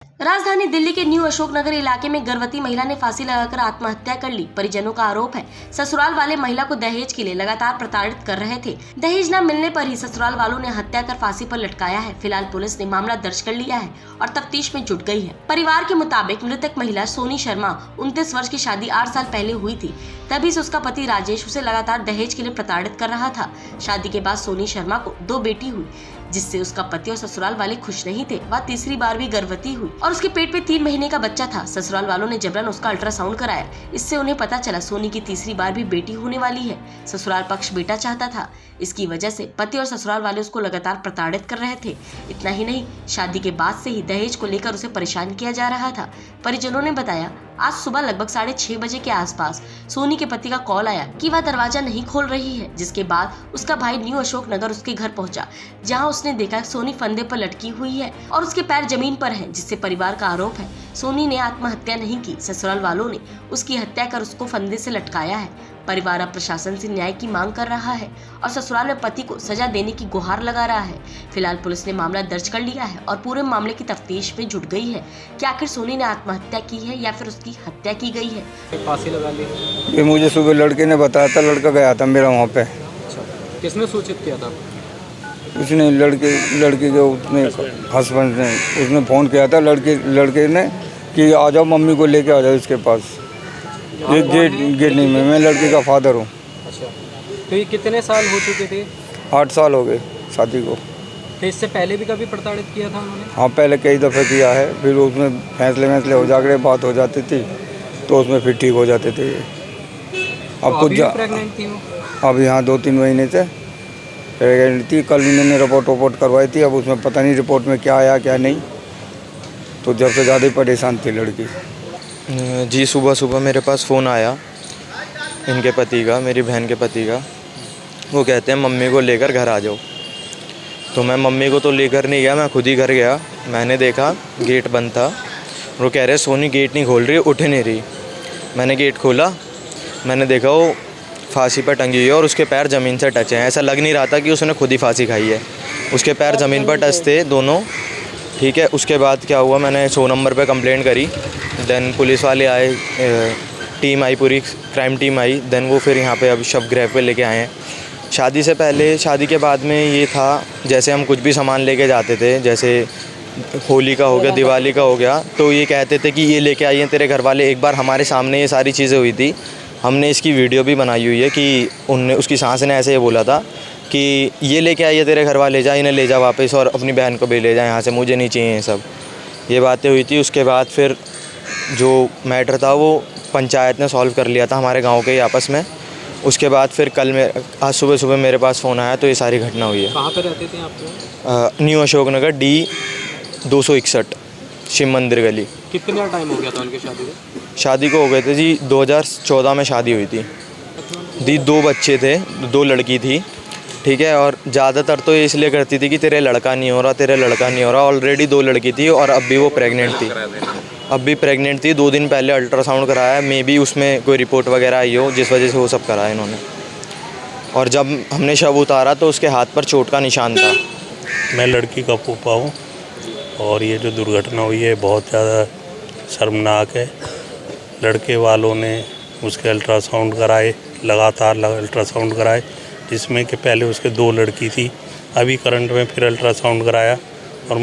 राजधानी दिल्ली के न्यू अशोकनगर इलाके में गर्भवती महिला ने फांसी लगाकर आत्महत्या कर ली। परिजनों का आरोप है ससुराल वाले महिला को दहेज के लिए लगातार प्रताड़ित कर रहे थे। दहेज न मिलने पर ही ससुराल वालों ने हत्या कर फांसी पर लटकाया है। फिलहाल पुलिस ने मामला दर्ज कर लिया है और तफ्तीश में जुट गई है। परिवार के मुताबिक मृतक महिला सोनी शर्मा 29 वर्ष की शादी 8 साल पहले हुई थी। तभी से उसका पति राजेश उसे लगातार दहेज के लिए प्रताड़ित कर रहा था। शादी के बाद सोनी शर्मा को 2 बेटी हुई, जिससे उसका पति और ससुराल वाले खुश नहीं थे। वह तीसरी बार भी गर्भवती हुई और उसके पेट में 3 महीने का बच्चा था। ससुराल वालों ने जबरन उसका अल्ट्रासाउंड कराया। इससे उन्हें पता चला सोनी की तीसरी बार भी बेटी होने वाली है। ससुराल पक्ष बेटा चाहता था। इसकी वजह से पति और ससुराल वाले उसको लगातार प्रताड़ित कर रहे थे। इतना ही नहीं, शादी के बाद से ही दहेज को लेकर उसे परेशान किया जा रहा था। परिजनों ने बताया, आज सुबह लगभग 6:30 बजे के आसपास सोनी के पति का कॉल आया कि वह दरवाजा नहीं खोल रही है। जिसके बाद उसका भाई न्यू अशोकनगर उसके घर पहुंचा, जहां उसने देखा सोनी फंदे पर लटकी हुई है और उसके पैर जमीन पर हैं, जिससे परिवार का आरोप है सोनी ने आत्महत्या नहीं की। ससुराल वालों ने उसकी हत्या कर उसको फंदे से लटकाया है। परिवार अब प्रशासन से न्याय की मांग कर रहा है और ससुराल में पति को सजा देने की गुहार लगा रहा है। फिलहाल पुलिस ने मामला दर्ज कर लिया है और पूरे मामले की तफ्तीश में जुट गई है कि आखिर सोनी ने आत्महत्या की है या फिर उसकी हत्या की गई है। फांसी लगा ली? ये मुझे सुबह लड़के ने बताया था, लड़का गया था मेरा वहाँ पे। अच्छा, किसने सूचित किया था? उसने लड़के के उसने हस्बैंड ने उसने फ़ोन किया था लड़के ने कि आ जाओ, मम्मी को लेके आ जाओ इसके पास। ये गेट नहीं, मैं लड़के का फादर हूँ। अच्छा, तो ये कितने साल हो चुके थे? 8 साल हो गए शादी को। तो इससे पहले भी कभी प्रताड़ित किया था उन्होंने? हाँ, पहले कई दफ़े किया है। फिर उसमें फैसले हो जाकर बात हो जाती थी तो उसमें फिर ठीक हो जाते थे। अब कुछ प्रेग्नेंट थी वो? अब यहाँ 2-3 महीने से प्रेग्नेंट थी। कल इन्होंने रिपोर्ट करवाई थी। अब उसमें पता नहीं रिपोर्ट में क्या आया क्या नहीं। तो जब से ज़्यादा ही परेशान थी लड़की। जी, सुबह मेरे पास फ़ोन आया इनके पति का, मेरी बहन के पति का। वो कहते हैं मम्मी को लेकर घर आ जाओ। तो मैं मम्मी को तो लेकर नहीं गया, मैं खुद ही घर गया। मैंने देखा गेट बंद था। वो कह रहे सोनी गेट नहीं खोल रही, उठ नहीं रही। मैंने गेट खोला, मैंने देखा वो फांसी पर टंगी हुई है और उसके पैर ज़मीन से टच हैं। ऐसा लग नहीं रहा था कि उसने खुद ही फांसी खाई है। उसके पैर ज़मीन पर टच थे दोनों। ठीक है, उसके बाद क्या हुआ, मैंने 100 नंबर पे कंप्लेंट करी। देन पुलिस वाले आए, टीम आई, पूरी क्राइम टीम आई। देन वो फिर यहाँ पे अब शवगृह पे लेके आए हैं। शादी से पहले, शादी के बाद में ये था, जैसे हम कुछ भी सामान लेके जाते थे, जैसे होली का हो गया, दिवाली का हो गया, तो ये कहते थे कि ये लेके आइए तेरे घर वाले। एक बार हमारे सामने ये सारी चीज़ें हुई थी। हमने इसकी वीडियो भी बनाई हुई है कि उसकी सास ने ऐसे ये बोला था कि ये लेके आइए तेरे घर वाले, जा इन्हें ले जा वापस और अपनी बहन को भी ले जा यहाँ से, मुझे नहीं चाहिए ये सब। ये बातें हुई थी। उसके बाद फिर जो मैटर था वो पंचायत ने सॉल्व कर लिया था हमारे गांव के ही आपस में। उसके बाद फिर आज सुबह मेरे पास फ़ोन आया तो ये सारी घटना हुई है। कहाँ पे रहते थे आप लोग? न्यू अशोकनगर D 261 शिव मंदिर गली। कितना टाइम हो गया था उनकी शादी को? शादी को हो गए थे जी 2014 में शादी हुई थी। दी 2 बच्चे थे, 2 लड़की थी। ठीक है, और ज़्यादातर तो ये इसलिए करती थी कि तेरे लड़का नहीं हो रहा। ऑलरेडी 2 लड़की थी और अब भी वो प्रेग्नेंट थी। 2 दिन पहले अल्ट्रासाउंड कराया, मे बी उसमें कोई रिपोर्ट वगैरह आई हो, जिस वजह से वो सब कराया इन्होंने। और जब हमने शव उतारा तो उसके हाथ पर चोट का निशान था। मैं लड़की का फूफा हूँ और ये जो दुर्घटना हुई है बहुत ज़्यादा शर्मनाक है। लड़के वालों ने उसके अल्ट्रासाउंड कराए, लगातार अल्ट्रासाउंड कराए, जिसमें कि पहले उसके 2 लड़की थी। अभी करंट में फिर अल्ट्रासाउंड कराया और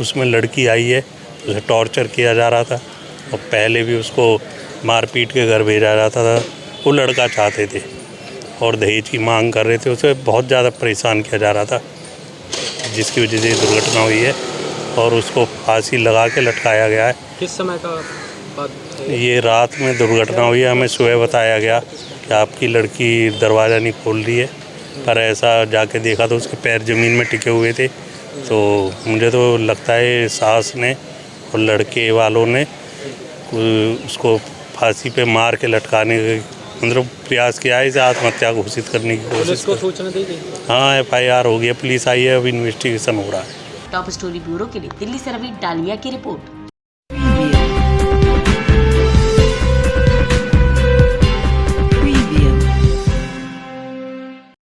उसमें लड़की आई है। उसे टॉर्चर किया जा रहा था और पहले भी उसको मारपीट के घर भेजा जाता था। वो लड़का चाहते थे और दहेज की मांग कर रहे थे। उसे बहुत ज़्यादा परेशान किया जा रहा था, जिसकी वजह से ये दुर्घटना हुई है और उसको फांसी लगा के लटकाया गया है। किस समय का बात? ये रात में दुर्घटना हुई है। हमें सुबह बताया गया कि आपकी लड़की दरवाज़ा नहीं खोल रही है, पर ऐसा जाके देखा तो उसके पैर ज़मीन में टिके हुए थे। तो मुझे तो लगता है सास ने और लड़के वालों ने उसको फांसी पे मार के लटकाने का मतलब प्रयास किया है, इसे आत्महत्या घोषित करने की कोशिश। पुलिस को सूचना दी गई? हाँ, FIR हो गया, पुलिस आई है, अब इन्वेस्टिगेशन हो रहा है। टॉप स्टोरी ब्यूरो के लिए दिल्ली से रवि डालिया की रिपोर्ट।